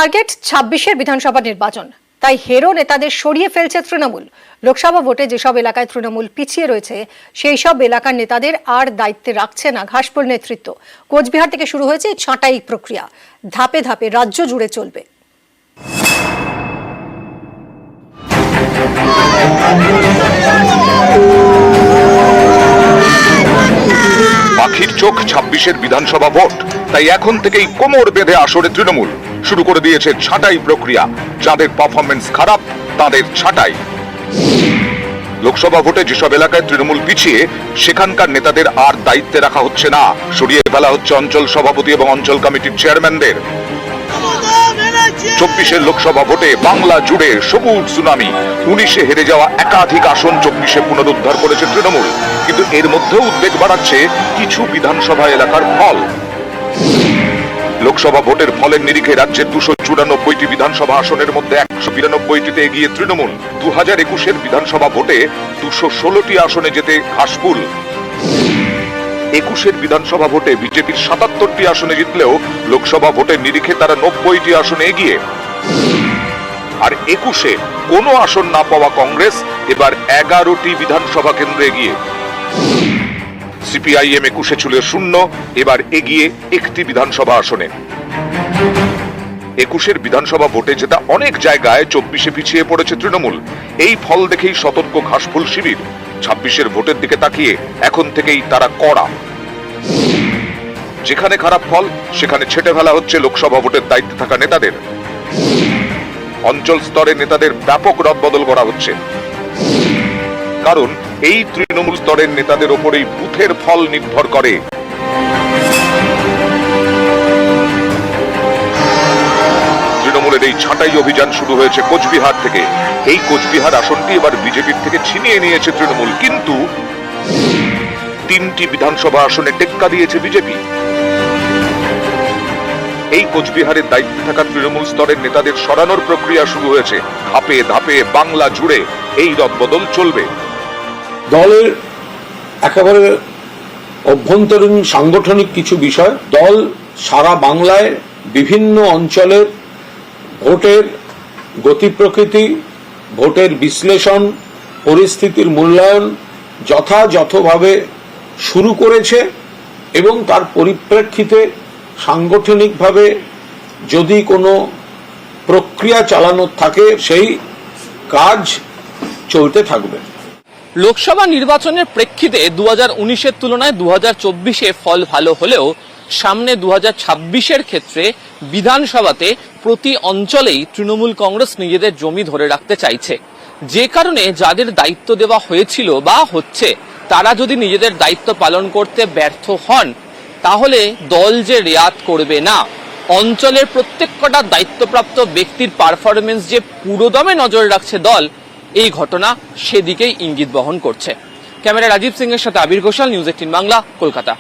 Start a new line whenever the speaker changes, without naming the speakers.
Target ২৬-এর বিধানসভা নির্বাচন, তাই হেরো নেতাদের সরিয়ে ফেলছে তৃণমূল। লোকসভা ভোটে যেসব এলাকায় তৃণমূল পিছিয়ে রয়েছে সেই সব এলাকার নেতাদের আর দায়িত্বে রাখছে না ঘাসফুল নেতৃত্ব। কোচবিহার থেকে শুরু হয়েছে ছাঁটাই প্রক্রিয়া, ধাপে ধাপে রাজ্য জুড়ে চলবে।
পাখির চোখ ২৬-এর বিধানসভা ভোট, তাই এখন থেকেই কোমর বেঁধে আসরে তৃণমূল শুরু করে দিয়েছে ছাঁটাই প্রক্রিয়া। যাদের পারফরমেন্স খারাপ তাদের ছাঁটাই। লোকসভা ভোটে যেসব এলাকায় তৃণমূল পিছিয়ে সেখানকার নেতাদের আর দায়িত্বে রাখা হচ্ছে না, সরিয়ে ফেলা হচ্ছে অঞ্চল সভাপতি এবং অঞ্চল কমিটির চেয়ারম্যানদের। ২৪-এর লোকসভা ভোটে বাংলা জুড়ে সবুজ সুনামি। ১৯-এ হেরে যাওয়া একাধিক আসন ২৪-এ পুনরুদ্ধার করেছে তৃণমূল, কিন্তু এর মধ্যেও উদ্বেগ বাড়াচ্ছে কিছু বিধানসভা এলাকার ফল। লোকসভা ভোটের ফলের নিরিখে রাজ্যের ২৯৪টি বিধানসভা আসনের মধ্যে ১৯২টিতে এগিয়ে তৃণমূল। ২০২১-এর বিধানসভা ভোটে ২১৬টি আসনে যেতে ঘাসফুল। ২১-এর বিধানসভা ভোটে বিজেপির ৭৭টি আসনে জিতলেও লোকসভা ভোটের নিরিখে তারা ৯০টি আসনে এগিয়ে। আর ২১-এ কোনো আসন না পাওয়া কংগ্রেস এবার ১১টি বিধানসভা কেন্দ্রে এগিয়ে। সিপিআইএম ২১-এ ছিল শূন্য, এবার এগিয়ে একটি বিধানসভা আসনে। ২১-এর বিধানসভা ভোটে যেটা অনেক জায়গায় ২৪-এ পিছিয়ে পড়েছে তৃণমূল। এই ফল দেখেই সতর্ক ঘাসফুল শিবির। ২৬-এর ভোটের দিকে তাকিয়ে এখন থেকেই তারা কড়া। যেখানে খারাপ ফল সেখানে ছেটে ফেলা হচ্ছে লোকসভা ভোটের দায়িত্বে থাকা নেতাদের। অঞ্চল স্তরে নেতাদের ব্যাপক রদবদল করা হচ্ছে, কারণ এই তৃণমূল স্তরের নেতাদের ওপরেই বুথের ফল নির্ভর করে। তৃণমূলের এই ছাঁটাই অভিযান শুরু হয়েছে কোচবিহার থেকে। এই কোচবিহার আসনটি এবার বিজেপির থেকে ছিনিয়ে নিয়েছে তৃণমূল, কিন্তু ৩টি বিধানসভা আসনে টেক্কা দিয়েছে বিজেপি। এই কোচবিহারের দায়িত্বে থাকা তৃণমূল স্তরের নেতাদের সরানোর প্রক্রিয়া শুরু হয়েছে। ধাপে ধাপে বাংলা জুড়ে এই রদবদল চলবে।
দলের একেবারে অভ্যন্তরীণ সাংগঠনিক কিছু বিষয়, দল সারা বাংলায় বিভিন্ন অঞ্চলের ভোটের গতি প্রকৃতি, ভোটের বিশ্লেষণ, পরিস্থিতির মূল্যায়ন যথাযথভাবে শুরু করেছে এবং তার পরিপ্রেক্ষিতে সাংগঠনিকভাবে যদি কোনো প্রক্রিয়া চালানো থাকে সেই কাজ চলতে থাকবে।
লোকসভা নির্বাচনের প্রেক্ষিতে ২০১৯-এর তুলনায় ২০২৪-এ ফল ভালো হলেও সামনে ২০২৬-এর ক্ষেত্রে বিধানসভাতে প্রতি অঞ্চলেই তৃণমূল কংগ্রেস নিজেদের জমি ধরে রাখতে চাইছে। যে কারণে যাদের দায়িত্ব দেওয়া হয়েছিল বা হচ্ছে তারা যদি নিজেদের দায়িত্ব পালন করতে ব্যর্থ হন, তাহলে দল যে রেয়াত করবে না, অঞ্চলের প্রত্যেক কটা দায়িত্বপ্রাপ্ত ব্যক্তির পারফরমেন্স যে পুরোদমে নজর রাখছে দল, এই ঘটনা সেদিকেই ইঙ্গিত বহন করছে। ক্যামেরা রাজীব সিং এর সাথে আবির ঘোষাল, নিউজ ১৮ বাংলা, কলকাতা।